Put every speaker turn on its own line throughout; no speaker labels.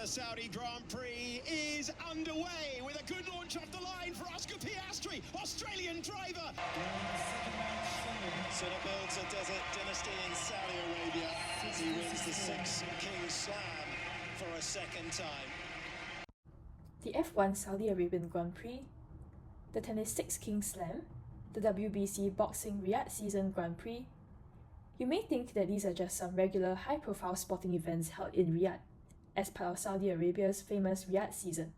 the Saudi Grand Prix is underway with a good launch off the line for Oscar Piastri, Australian driver. So it builds a desert dynasty in Saudi Arabia as he wins the Six Kings Slam for a second time.
The F1 Saudi Arabian Grand Prix, the Tennis Six Kings Slam, the WBC Boxing Riyadh Season Grand Prix. You may think that these are just some regular high-profile sporting events held in Riyadh, as part of Saudi Arabia's famous Riyadh season.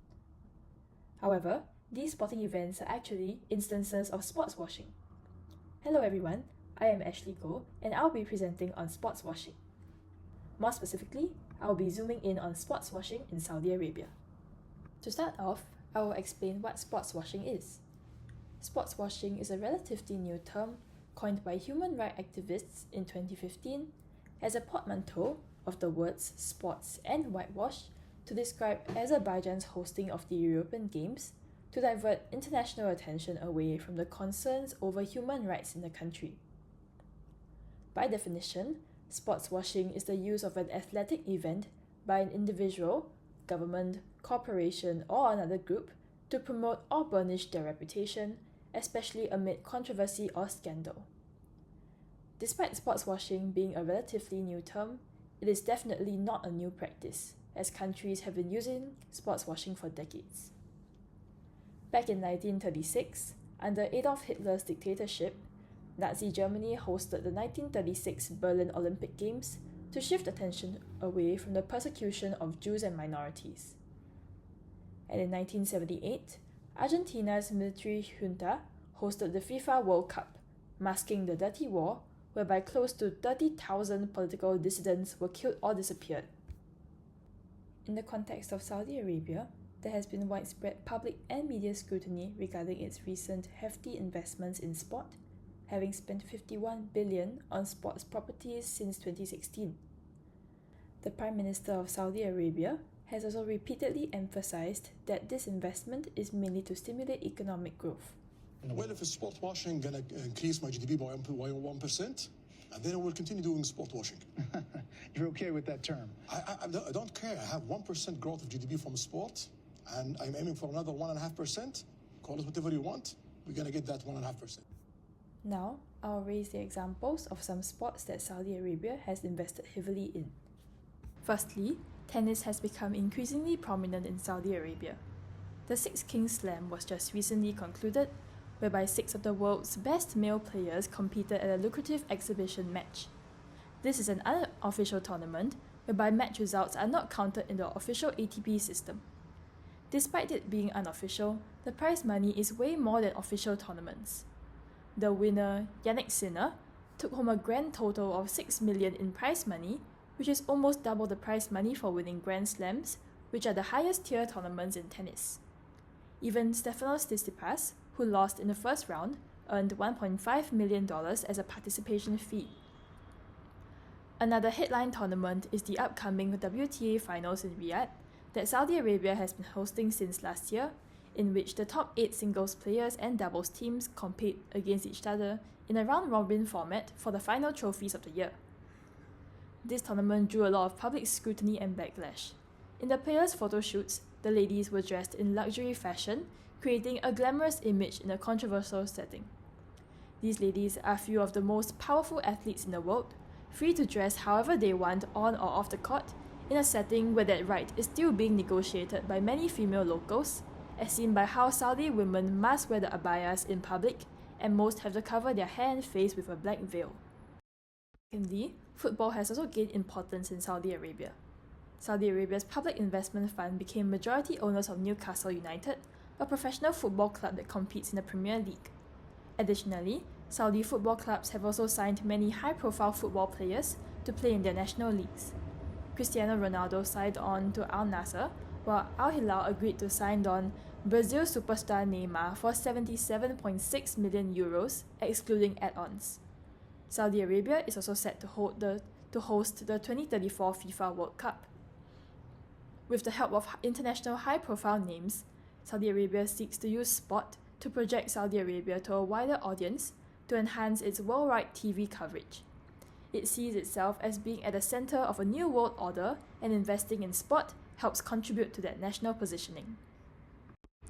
However, these sporting events are actually instances of sports washing. Hello everyone, I am Ashley Goh and I'll be presenting on sports washing. More specifically, I'll be zooming in on sports washing in Saudi Arabia. To start off, I will explain what sports washing is. Sports washing is a relatively new term coined by human rights activists in 2015 as a portmanteau of the words sports and whitewash to describe Azerbaijan's hosting of the European Games to divert international attention away from the concerns over human rights in the country. By definition, sports washing is the use of an athletic event by an individual, government, corporation, or another group to promote or burnish their reputation, especially amid controversy or scandal. Despite sports washing being a relatively new term, it is definitely not a new practice, as countries have been using sports washing for decades. Back in 1936, under Adolf Hitler's dictatorship, Nazi Germany hosted the 1936 Berlin Olympic Games to shift attention away from the persecution of Jews and minorities. And in 1978, Argentina's military junta hosted the FIFA World Cup, masking the dirty war whereby close to 30,000 political dissidents were killed or disappeared. In the context of Saudi Arabia, there has been widespread public and media scrutiny regarding its recent hefty investments in sport, having spent $51 billion on sports properties since 2016. The Prime Minister of Saudi Arabia has also repeatedly emphasized that this investment is mainly to stimulate economic growth.
Well, if it's sport washing going to increase my GDP by 1%, and then I will continue doing sport washing.
You're okay with that term?
I don't care. I have 1% growth of GDP from sport, and I'm aiming for another 1.5%. Call it whatever you want. We're going to get that 1.5%.
Now, I'll raise the examples of some sports that Saudi Arabia has invested heavily in. Firstly, tennis has become increasingly prominent in Saudi Arabia. The Six Kings Slam was just recently concluded, whereby 6 of the world's best male players competed at a lucrative exhibition match. This is an unofficial tournament, whereby match results are not counted in the official ATP system. Despite it being unofficial, the prize money is way more than official tournaments. The winner, Yannick Sinner, took home a grand total of $6 million in prize money, which is almost double the prize money for winning Grand Slams, which are the highest tier tournaments in tennis. Even Stefanos Tsitsipas, who lost in the first round, earned $1.5 million as a participation fee. Another headline tournament is the upcoming WTA Finals in Riyadh that Saudi Arabia has been hosting since last year, in which the top 8 singles players and doubles teams compete against each other in a round-robin format for the final trophies of the year. This tournament drew a lot of public scrutiny and backlash. In the players' photo shoots, the ladies were dressed in luxury fashion, creating a glamorous image in a controversial setting. These ladies are few of the most powerful athletes in the world, free to dress however they want on or off the court, in a setting where that right is still being negotiated by many female locals, as seen by how Saudi women must wear the abayas in public, and most have to cover their hair and face with a black veil. Secondly, football has also gained importance in Saudi Arabia. Saudi Arabia's public investment fund became majority owners of Newcastle United, a professional football club that competes in the Premier League. Additionally, Saudi football clubs have also signed many high-profile football players to play in their national leagues. Cristiano Ronaldo signed on to Al Nassr, while Al Hilal agreed to sign on Brazil superstar Neymar for €77.6 million, excluding add-ons. Saudi Arabia is also set to host the 2034 FIFA World Cup. With the help of international high-profile names, Saudi Arabia seeks to use sport to project Saudi Arabia to a wider audience to enhance its worldwide TV coverage. It sees itself as being at the center of a new world order, and investing in sport helps contribute to that national positioning.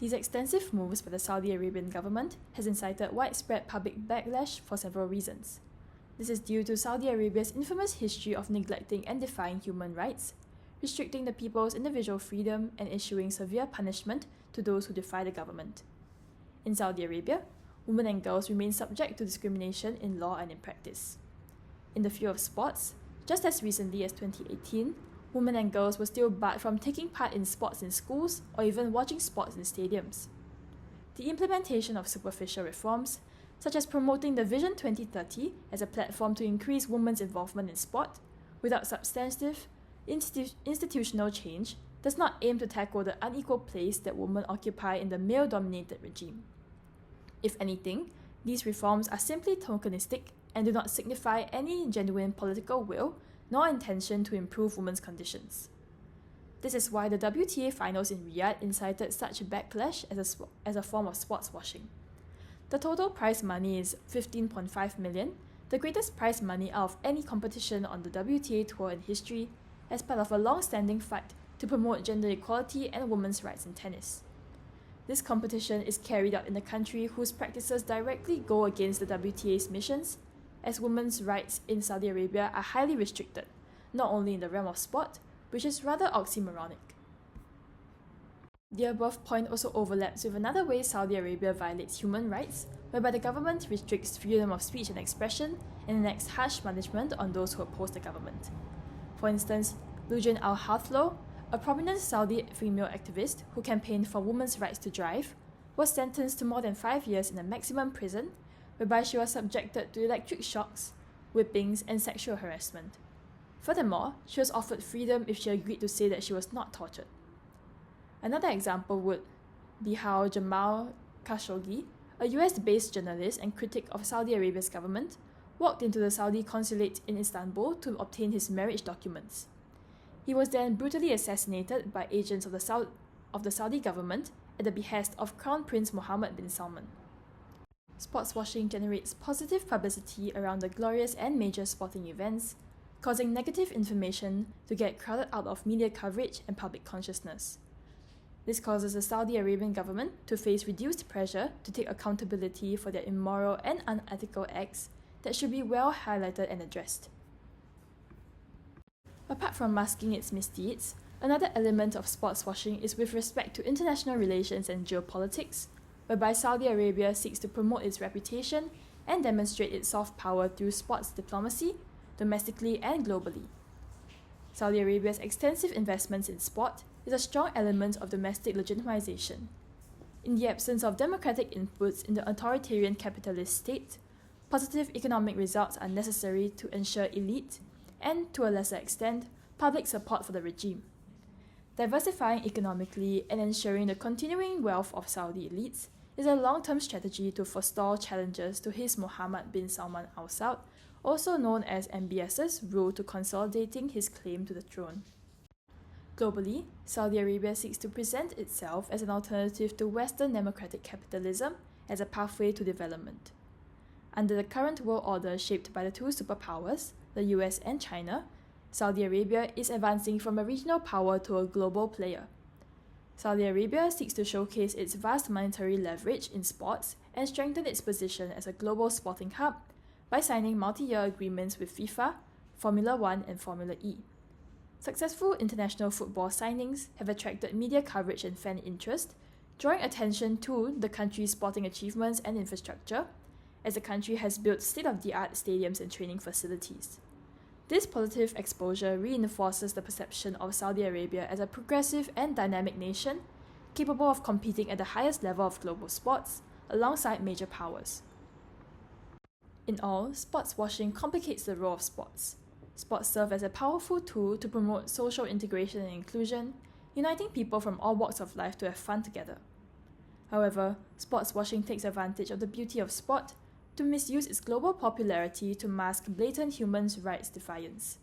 These extensive moves by the Saudi Arabian government has incited widespread public backlash for several reasons. This is due to Saudi Arabia's infamous history of neglecting and defying human rights, restricting the people's individual freedom, and issuing severe punishment to those who defy the government. In Saudi Arabia, women and girls remain subject to discrimination in law and in practice. In the field of sports, just as recently as 2018, women and girls were still barred from taking part in sports in schools or even watching sports in stadiums. The implementation of superficial reforms, such as promoting the Vision 2030 as a platform to increase women's involvement in sport, without substantive institutional change, does not aim to tackle the unequal place that women occupy in the male-dominated regime. If anything, these reforms are simply tokenistic and do not signify any genuine political will nor intention to improve women's conditions. This is why the WTA finals in Riyadh incited such backlash as a form of sports washing. The total prize money is $15.5 million, the greatest prize money out of any competition on the WTA tour in history, as part of a long-standing fight to promote gender equality and women's rights in tennis. This competition is carried out in a country whose practices directly go against the WTA's missions, as women's rights in Saudi Arabia are highly restricted, not only in the realm of sport, which is rather oxymoronic. The above point also overlaps with another way Saudi Arabia violates human rights, whereby the government restricts freedom of speech and expression and enacts harsh punishment on those who oppose the government. For instance, Lujan Al-Hathlo, a prominent Saudi female activist who campaigned for women's rights to drive, was sentenced to more than 5 years in a maximum prison, whereby she was subjected to electric shocks, whippings, and sexual harassment. Furthermore, she was offered freedom if she agreed to say that she was not tortured. Another example would be how Jamal Khashoggi, a US-based journalist and critic of Saudi Arabia's government, walked into the Saudi consulate in Istanbul to obtain his marriage documents. He was then brutally assassinated by agents of the Saudi government at the behest of Crown Prince Mohammed bin Salman. Sports washing generates positive publicity around the glorious and major sporting events, causing negative information to get crowded out of media coverage and public consciousness. This causes the Saudi Arabian government to face reduced pressure to take accountability for their immoral and unethical acts that should be well highlighted and addressed. Apart from masking its misdeeds, another element of sports washing is with respect to international relations and geopolitics, whereby Saudi Arabia seeks to promote its reputation and demonstrate its soft power through sports diplomacy, domestically and globally. Saudi Arabia's extensive investments in sport is a strong element of domestic legitimization. In the absence of democratic inputs in the authoritarian capitalist state, positive economic results are necessary to ensure elite, and to a lesser extent, public support for the regime. Diversifying economically and ensuring the continuing wealth of Saudi elites is a long-term strategy to forestall challenges to His Mohammed bin Salman Al Saud, also known as MBS's rule to consolidating his claim to the throne. Globally, Saudi Arabia seeks to present itself as an alternative to Western democratic capitalism as a pathway to development. Under the current world order shaped by the two superpowers, the US and China, Saudi Arabia is advancing from a regional power to a global player. Saudi Arabia seeks to showcase its vast monetary leverage in sports and strengthen its position as a global sporting hub by signing multi-year agreements with FIFA, Formula One and Formula E. Successful international football signings have attracted media coverage and fan interest, drawing attention to the country's sporting achievements and infrastructure, as the country has built state-of-the-art stadiums and training facilities. This positive exposure reinforces the perception of Saudi Arabia as a progressive and dynamic nation, capable of competing at the highest level of global sports, alongside major powers. In all, sports washing complicates the role of sports. Sports serve as a powerful tool to promote social integration and inclusion, uniting people from all walks of life to have fun together. However, sports washing takes advantage of the beauty of sport to misuse its global popularity to mask blatant human rights defiance.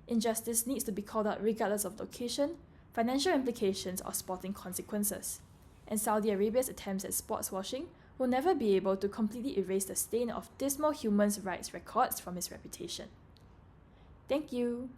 Injustice needs to be called out regardless of location, financial implications, or sporting consequences, and Saudi Arabia's attempts at sports washing will never be able to completely erase the stain of dismal human rights records from its reputation. Thank you!